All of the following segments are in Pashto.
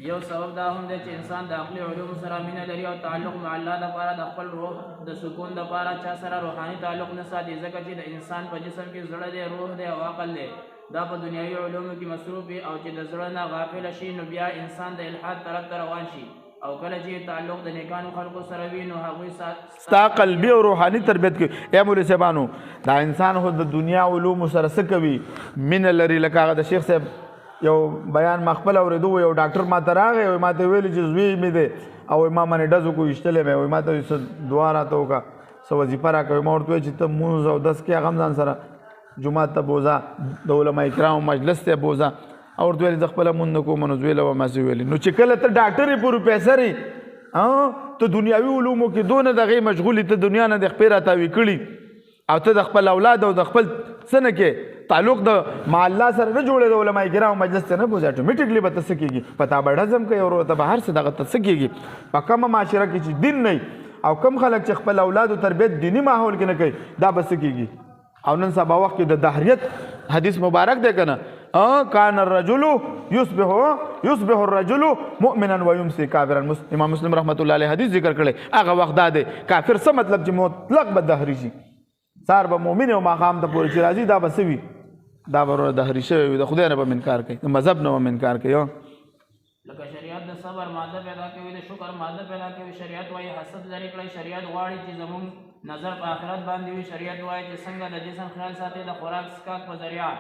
یو سبب دا هم دی چې انسان د عقلي علومو سره مینه لري او تعلق مع الله دپاره د خپل روح د سکون دپاره چا سره روحاني تعلق نه ساتي، ځکه چې د انسان په جسم کې زړه دی، روح دی او عقل دی، دا په دنیوي علومو کې مصروف وي، او چې د زړه نه غافل شي نو بیا انسان د الحاد طرف ته روان شي، او کله چې تعلق د نیکانو خلقو سره وي نو هغوی ستا قلبي او روحاني تربیت کوي. ای مولوي صاحبانو دا انسان خو د دنیا علومو سره څه کوي؟ مینه لري. لکه هغه د شیخ صاحب یو بیان ما خپل اورېدو، یو ډاکټر ما ته راغی، ما ته ویلي چې زوی مې دی او ما باندې ډزو کو ایشتلی مې، ما ته څه دعا راته وکړه، څه وظیفه راکوي. ما ورته وویل چې ته مونځ او دس کې هغه هم ځان سره جومات ته بوځه، د علما کرامو مجلس ته بوځه. او ورته ویل زه خپله مونځ نه کوم. نو ویله به ماسې ویلي نو چې کله ته ډاکټر یې پروفیسر یې، ته دنیاوي علومو کې دونه دغې مشغول یې، ته دنیا نه د خپې راتاوي کړي، او ته د خپل اولاد او د خپل څه نه کې تعلق د مع الله سره نه جوړې، د علما کرامو مجلس ته نه بوځې، اټومیټکلی به ته څه کېږي؟ په تا به ډزم کوي او ته به هر څه دغه ته څه کېږي؟ په کومه معاشره کې چې دین نه او کم خلک چې خپل اولادو تربیت دیني ماحول کې نه کوي، دا به څه کېږي؟ او نن سبا وخت کې د دهریت حدیث مبارک دی که نه، کان الرجل یصبح الرجل مؤمنا ویمسی کافرا. امام مسلم رحمت الله علیه حدیث ذکر کړی. هغه وخت دا دی کافر څه مطلب چې مطلق به دهري شي، سهار به مؤمن او ماښام ته پورې چې راځي دا به څه وي؟ دا به دهري شوی وي، د خدای نه به منکار کوي، د مذهب نه به منکار کوي. لکه شریعت د صبر ماده پیدا کوي، د شکر ماده پیدا کوي. شریعت وایي حسد لرې کړئ، شریعت غواړي چې زموږ نظر په آخرت باندې وي. شریعت وایي چې څنګه د جسم خیال ساتي د خوراک څښاک په ذریعه،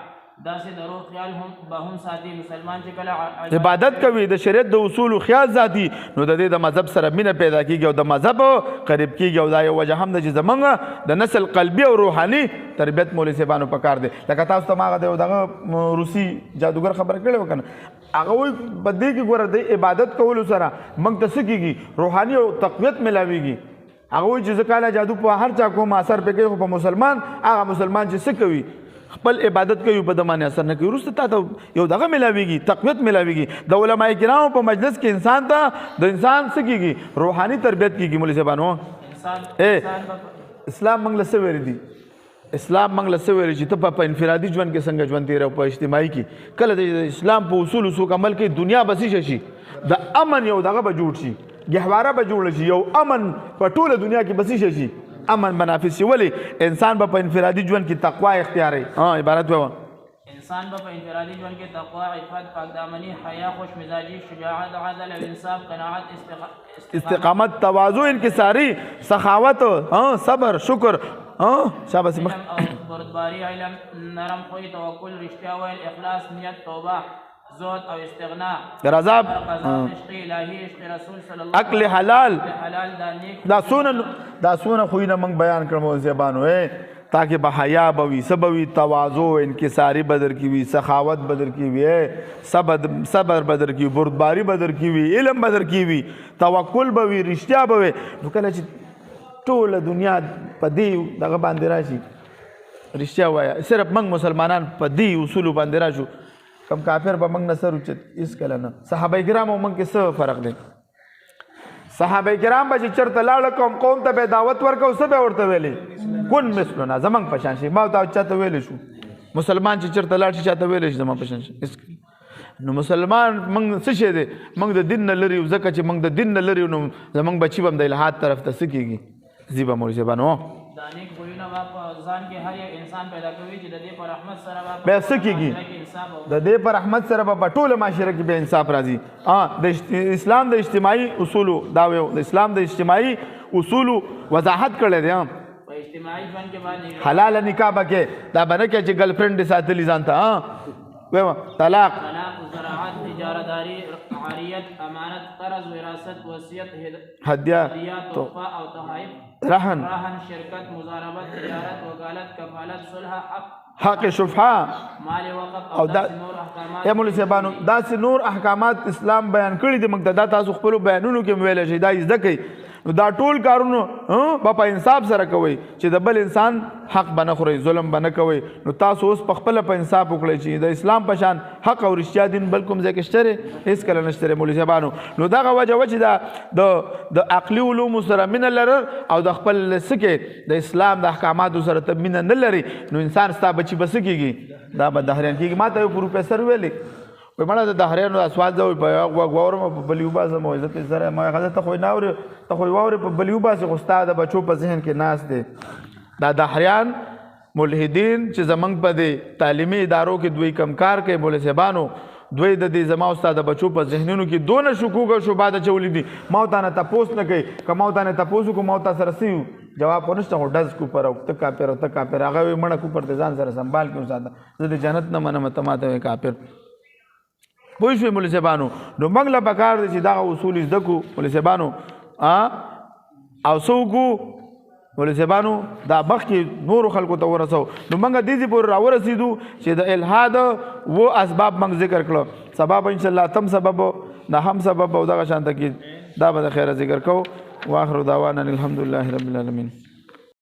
داسې د روح خیال هم به هم ساتي. مسلمان چې کله عبادت کوي د شریعت د اصولو خیال ساتي، نو د دې د مذهب سره مینه پیدا کېږي او د مذهب قریب کېږي. او دا یو وجه هم ده چې زموږ د نسل قلبي او روحاني تربیت مولوي صاحبانو په کار دی. لکه تاسو ته ما هغه دغه روسي جادوګر خبره کړې وه که نه، هغه وایي په دې کې ګوره د عبادت کولو سره موږ ته څه کېږي؟ روحاني او تقویت میلاویږي. هغه وایي چې زه کاله جادو په هر چا کوم اثر پرې کوي، خو په مسلمان هغه مسلمان چې څه کوي؟ خپل عبادت کوي، په د باندې اثر نه کوي. وروسته تا ته یو دغه میلاویږي، تقویت میلاویږي. د علما کرامو په مجلس کې انسان ته د انسان څه کېږي؟ روحاني تربیت کېږي. مولوي صاحبانو اسلام موږ له څه ویلي دي؟ اسلام موږ له څه ویلي چې ته په انفرادي ژوند کې څنګه ژوند تېروي، په اجتماعي کې کله د اسلام په اصولو څوک عمل کوي، دنیا به څه شي؟ د امن یو دغه به جوړ شي، ګهواره به جوړه شي، یو امن په ټوله دنیا کې به څه شي؟ امن بنافذ شي. ولې؟ انسان به په انفرادي ژوند کې تقوا اختیاروي. عبارت ووایه. انسان به په انفرادي ژوند کې تقوا، عفت، پاکدامني، حیا، خوش مزاجي، شجاعت، عدل او انصاف، قناعت، استقامت، تواضع، انکساری، سخاوت، صبر، شکر، شاباس، بردباری، علم، نرم خوی، توکل، رښتیا ویل، اخلاص، نیت، توبه، زهد او استغنا، رضا، عشق الهی، عشق رسول صلی الله عقل حلال. دا سونه خوینه موږ بیان کړو زبانو تاکہ به حیا به وي، څه به وي؟ تواضع، انکساري به در کې وي، سخاوت به در کې وي، صبر به در کې وي، بردباري به در کې وي، علم به در کې وي، توکل به وي، رښتیا به وي. نو کله چې ټوله دنیا په دې دغه باندې راشي، رښتیا وایه، صرف موږ مسلمانان په دې اصولو باندې راشو، کم کافر به موږ نه سر اوچت هېڅکله نه. صحابه کرامو موږ کې څه فرق دی؟ صحابه کرام به چې چېرته لاړه قوم ته به دعوت ورکوو، څه به ورته ویلې؟ کن مثلنا، زموږ په شان شي. ما ورته چاته ویلی شو مسلمان چې چېرته لاړ شي چاته ویلی شي زما په شان شي؟ نو مسلمان موږ څه شی دی؟ موږ د دین نه لرې یو، ځکه چې موږ د دین نه لرې یو نو زموږ بچي به هم د الحاد طرف ته څه کېږي؟ ځي به مولوي صاحبانو. دا نیک خویونه به په ځان کې هر یو انسان پیدا کوي چې د دې په رحمت سره به بیا څه کېږي؟ د دې په رحمت سره به په ټوله معاشره کې به انصاف راځي. د اسلام د اجتماعي اصولو دا ویو، د اسلام د اجتماعي اصولو وضاحت کړی دی. په اجتماعي ژوند کې باندې حلاله نکاح به کې، دا به نه کې چې ګرل فرینډ دې ساتلي ځان ته. طلاق، زراعت، تجارتداري، عاریت، امانت، قرض، وراثت، وصیت، هدیه، تحفه او تحائف، رهن، شرکت، مضاربت، تجارت، وکالت، کفالت، صلح، حق شفعه، مال وقف او داسې نور احکامات. مولوي صاحبانو داسې نور احکامات اسلام بیان کړي دي. موږ ته دا تاسو خپلو بیانونو کې ویلی شئ، دا زده کوئ. نو دا ټول کارونو په انصاف سره کوئ چې د بل انسان حق به نه خورئ، ظلم به نه کوئ. نو تاسو اوس په خپله په انصاف وکړئ چې د اسلام په شان حق او رښتیا دین بل کوم ځای کې شته دی؟ هېڅکله نشته دی مولوي صاحبانو. نو دغه وجه وه چې د عقلي علومو سره مینه لرل او د خپل څه کې د اسلام د احکاماتو سره ته مینه نه لري، نو انسان ستا بچي به څه کېږي؟ دا به دهریان کېږي. ما ته یو پروفیسر ویلې، وای مړه د دهریانو اسوال زه په واورم په بل یو باسم عزت سره ما غزه ته خو نه اوري ته خو واوري په بل یو باسي خو ستا د بچو په ذهن کې ناس دی دا دهریان ملحدین چې زمنګ په دې تعلیمي ادارو کې دوی کمکار کوي مولوي صاحبانو دوی د دې زما استاد بچو په ذهنونو کې دونه شکوک او شبهات چولې دي ما ته نه تاسو نه کوي کما ته نه تاسو کو ما ته سره سیو جواب ورنشته هو ډز کو پر او ته کافر او ته کافر هغه مړه کو پر ځان سره سنبال کې وساته زه د جنت نه منم ته ماته کافر پوه شوي مولوي صاحبانو نو موږ له پکار دي چې دغه اصول زده کړو مولوي صاحبانو او څه وکړو مولوي صاحبانو دا مخکې نورو خلکو ته ورسو نو موږ دې پورې راورسېدو چې د الحاد و اسباب موږ ذکر کړو سبب انشاءالله تم سبب د هم سبب او دغه شانته کې دا به د خیره ذکر کوو واخر دعوانا الحمدلله رب العالمین